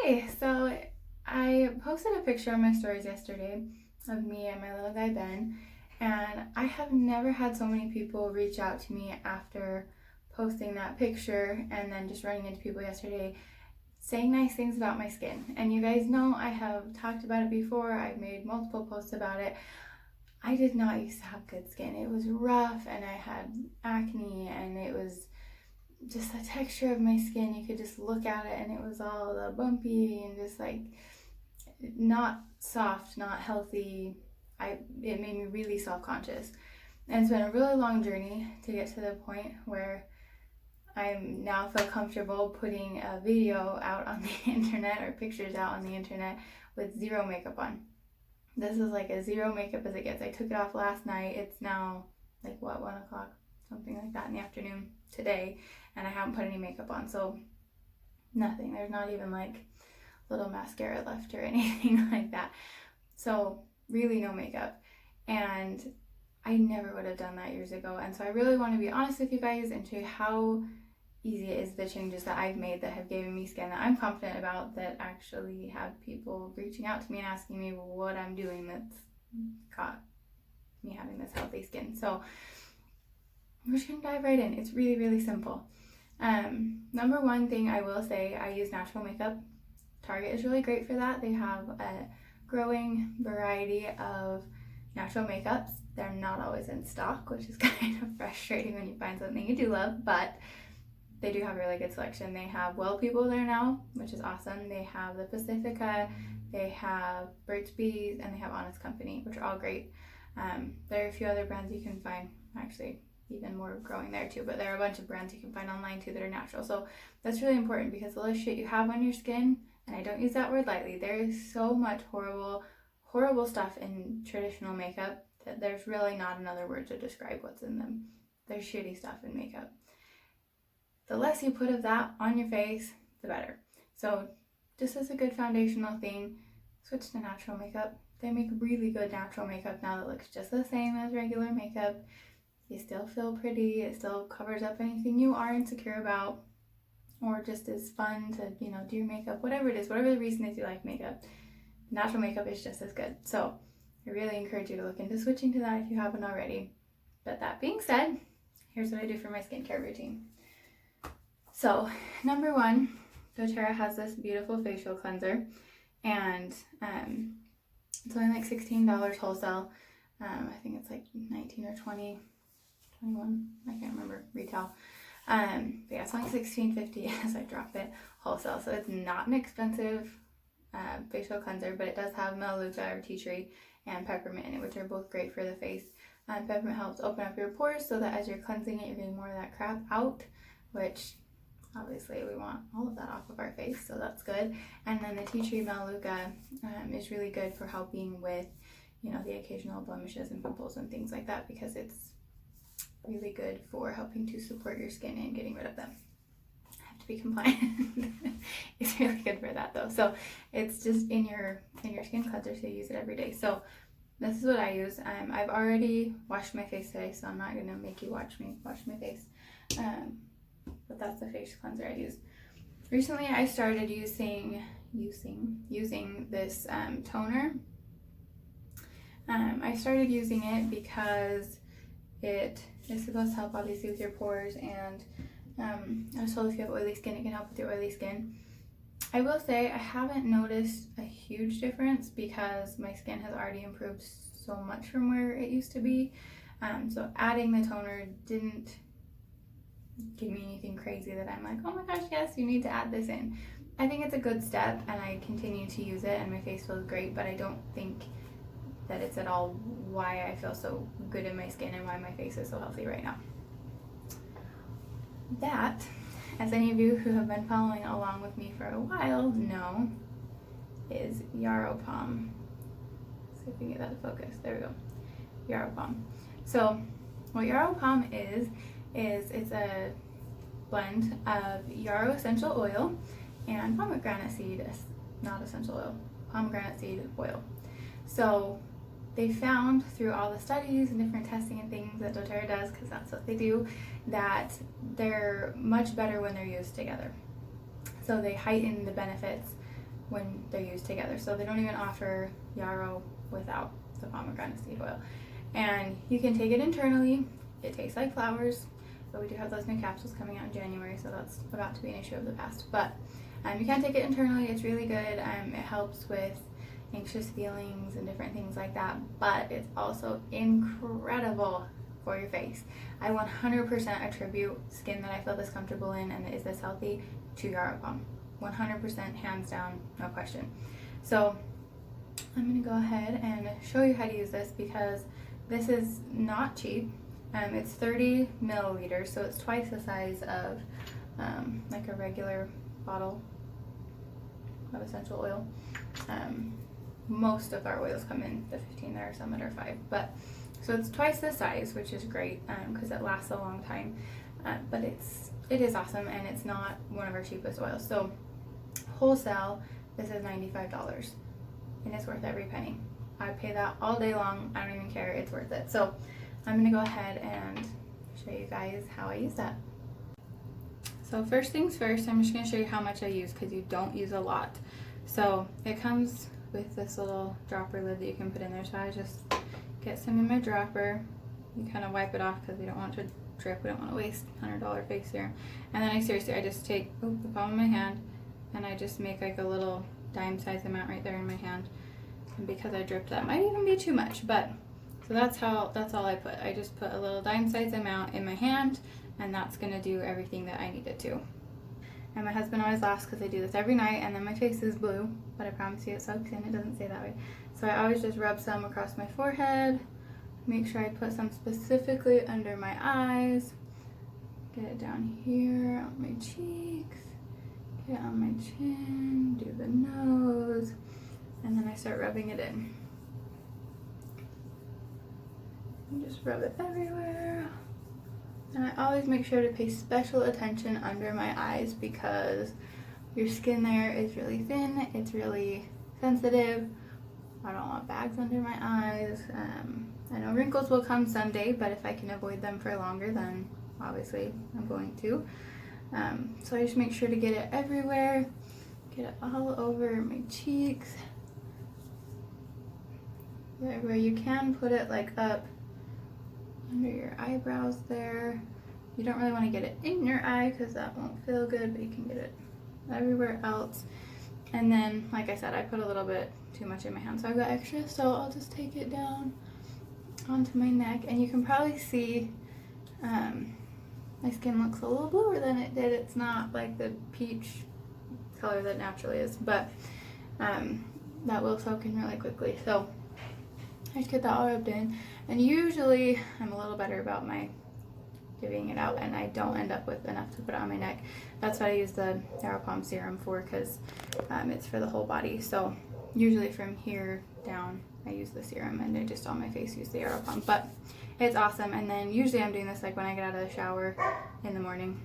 Hi, so I posted a picture on my stories yesterday of me and my little guy Ben, and I have never had so many people reach out to me after posting that picture and then just running into people yesterday saying nice things about my skin. And you guys know I have talked about it before, I've made multiple posts about it. I did not used to have good skin. It was rough and I had acne and it was just the texture of my skin, you could just look at it and it was all bumpy and just like not soft, not healthy. It made me really self-conscious, and it's been a really long journey to get to the point where I now feel comfortable putting a video out on the internet or pictures out on the internet with zero makeup on. This is like as zero makeup as it gets. I took it off last night. It's now like 1 o'clock, something like that in the afternoon today, and I haven't put any makeup on, so nothing. There's not even like little mascara left or anything like that. So really no makeup, and I never would have done that years ago. And so I really want to be honest with you guys and show you how easy it is, the changes that I've made that have given me skin that I'm confident about, that actually have people reaching out to me and asking me what I'm doing that's got me having this healthy skin. So we're just gonna dive right in. It's really, really simple. Number one thing I will say, I use natural makeup. Target is really great for that. They have a growing variety of natural makeups. They're not always in stock, which is kind of frustrating when you find something you do love, but they do have a really good selection. They have Well People there now, which is awesome. They have the Pacifica, they have Burt's Bees, and they have Honest Company, which are all great. There are a few other brands you can find, actually even more growing there too, but there are a bunch of brands you can find online too that are natural. So that's really important, because the less shit you have on your skin, and I don't use that word lightly, there is so much horrible stuff in traditional makeup that there's really not another word to describe what's in them. There's shitty stuff in makeup. The less you put of that on your face, the better. So just as a good foundational thing, switch to natural makeup. They make really good natural makeup now that looks just the same as regular makeup. You still feel pretty, it still covers up anything you are insecure about, or just is fun to, do your makeup, whatever it is, whatever the reason is you like makeup. Natural makeup is just as good. So I really encourage you to look into switching to that if you haven't already. But that being said, here's what I do for my skincare routine. So number one, doTERRA has this beautiful facial cleanser, and it's only like $16 wholesale. I think it's like 19 or 20, 21, I can't remember, retail. But yeah, it's only $16.50 as I drop it wholesale. So it's not an expensive facial cleanser, but it does have melaleuca or tea tree and peppermint in it, which are both great for the face. Peppermint helps open up your pores so that as you're cleansing it, you're getting more of that crap out, which obviously we want all of that off of our face, so that's good. And then the tea tree melaleuca is really good for helping with, the occasional blemishes and pimples and things like that, because it's really good for helping to support your skin and getting rid of them. I have to be compliant. It's really good for that though. So it's just in your skin cleanser, so you use it every day. So this is what I use. I've already washed my face today, so I'm not gonna make you watch me wash my face. But that's the face cleanser I use. Recently I started using this toner. I started using it because it is supposed to help obviously with your pores, and I was told if you have oily skin, it can help with your oily skin. I will say I haven't noticed a huge difference because my skin has already improved so much from where it used to be. So adding the toner didn't give me anything crazy that I'm like, oh my gosh, yes, you need to add this in. I think it's a good step, and I continue to use it, and my face feels great, but I don't think that it's at all why I feel so good in my skin and why my face is so healthy right now. That, as any of you who have been following along with me for a while know, is Yarrow Palm. Let's see if we can get that to focus. There we go. Yarrow Palm. So what Yarrow Palm is it's a blend of yarrow essential oil and pomegranate seed, not essential oil, pomegranate seed oil. So they found through all the studies and different testing and things that doTERRA does, because that's what they do, that they're much better when they're used together. So they heighten the benefits when they're used together. So they don't even offer yarrow without the pomegranate seed oil. And you can take it internally. It tastes like flowers, but we do have those new capsules coming out in January, so that's about to be an issue of the past. But you can take it internally. It's really good. It helps with anxious feelings and different things like that, but it's also incredible for your face. I 100% attribute skin that I feel this comfortable in and that is this healthy to yarrow pom. 100%, hands down, no question. So I'm going to go ahead and show you how to use this because this is not cheap. It's 30 milliliters, so it's twice the size of like a regular bottle of essential oil. Most of our oils come in the 15, there are some that are 5, but so it's twice the size, which is great because it lasts a long time. But it is awesome, and it's not one of our cheapest oils. So wholesale, this is $95, and it's worth every penny. I pay that all day long. I don't even care. It's worth it. So I'm gonna go ahead and show you guys how I use that. So first things first, I'm just gonna show you how much I use because you don't use a lot. So it comes with this little dropper lid that you can put in there. So I just get some in my dropper. You kind of wipe it off because we don't want it to drip. We don't want to waste $100 face serum. And then I just take the palm of my hand and I just make like a little dime size amount right there in my hand. And because I dripped, that might even be too much, but so that's all I put. I just put a little dime size amount in my hand, and that's gonna do everything that I need it to. And my husband always laughs because I do this every night and then my face is blue, but I promise you it soaks in. It doesn't say that way. So I always just rub some across my forehead, make sure I put some specifically under my eyes, get it down here on my cheeks, get it on my chin, do the nose, and then I start rubbing it in. And just rub it everywhere. And I always make sure to pay special attention under my eyes because your skin there is really thin, it's really sensitive. I don't want bags under my eyes. I know wrinkles will come someday, but if I can avoid them for longer, then obviously I'm going to. So I just make sure to get it everywhere, get it all over my cheeks. Everywhere you can, put it like up under your eyebrows there. You don't really want to get it in your eye because that won't feel good, but you can get it everywhere else. And then, like I said, I put a little bit too much in my hand, so I've got extra, so I'll just take it down onto my neck. And you can probably see my skin looks a little bluer than it did. It's not like the peach color that naturally is, but that will soak in really quickly. So I just get that all rubbed in, and usually I'm a little better about my divvying it out and I don't end up with enough to put on my neck. That's what I use the yarrow pom serum for, because it's for the whole body. So usually from here down I use the serum, and I just on my face use the yarrow pom, but it's awesome. And then usually I'm doing this like when I get out of the shower in the morning,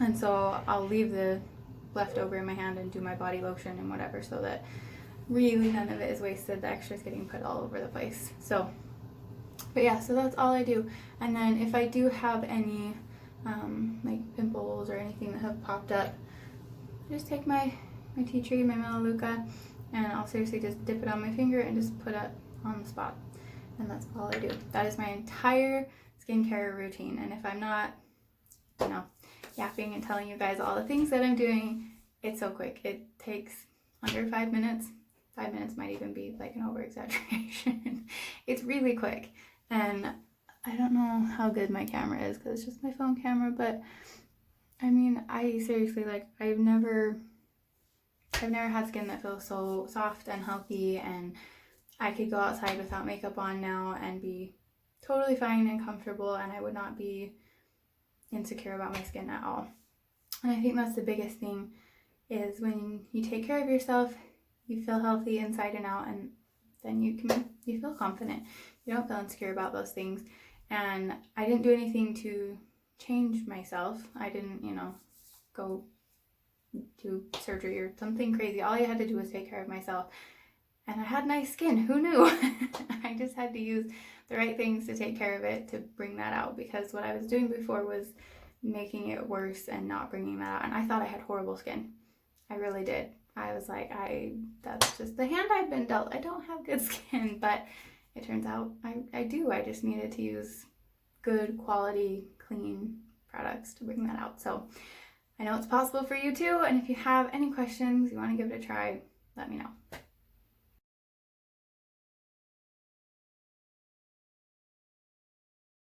and so I'll leave the leftover in my hand and do my body lotion and whatever, so that really none of it is wasted. The extra is getting put all over the place. So, but yeah, so that's all I do. And then if I do have any like pimples or anything that have popped up, I just take my tea tree, my melaleuca, and I'll seriously just dip it on my finger and just put it on the spot. And that's all I do. That is my entire skincare routine. And if I'm not, you know, yapping and telling you guys all the things that I'm doing, it's so quick. It takes under 5 minutes. 5 minutes might even be like an over-exaggeration. It's really quick. And I don't know how good my camera is because it's just my phone camera, but I mean, I seriously, like, I've never had skin that feels so soft and healthy, and I could go outside without makeup on now and be totally fine and comfortable, and I would not be insecure about my skin at all. And I think that's the biggest thing, is when you take care of yourself, you feel healthy inside and out, and then you feel confident. You don't feel insecure about those things. And I didn't do anything to change myself. I didn't, go do surgery or something crazy. All I had to do was take care of myself. And I had nice skin. Who knew? I just had to use the right things to take care of it to bring that out, because what I was doing before was making it worse and not bringing that out. And I thought I had horrible skin. I really did. I was like, that's just the hand I've been dealt. I don't have good skin, but it turns out I do. I just needed to use good quality, clean products to bring that out. So I know it's possible for you too, and if you have any questions, you want to give it a try, let me know.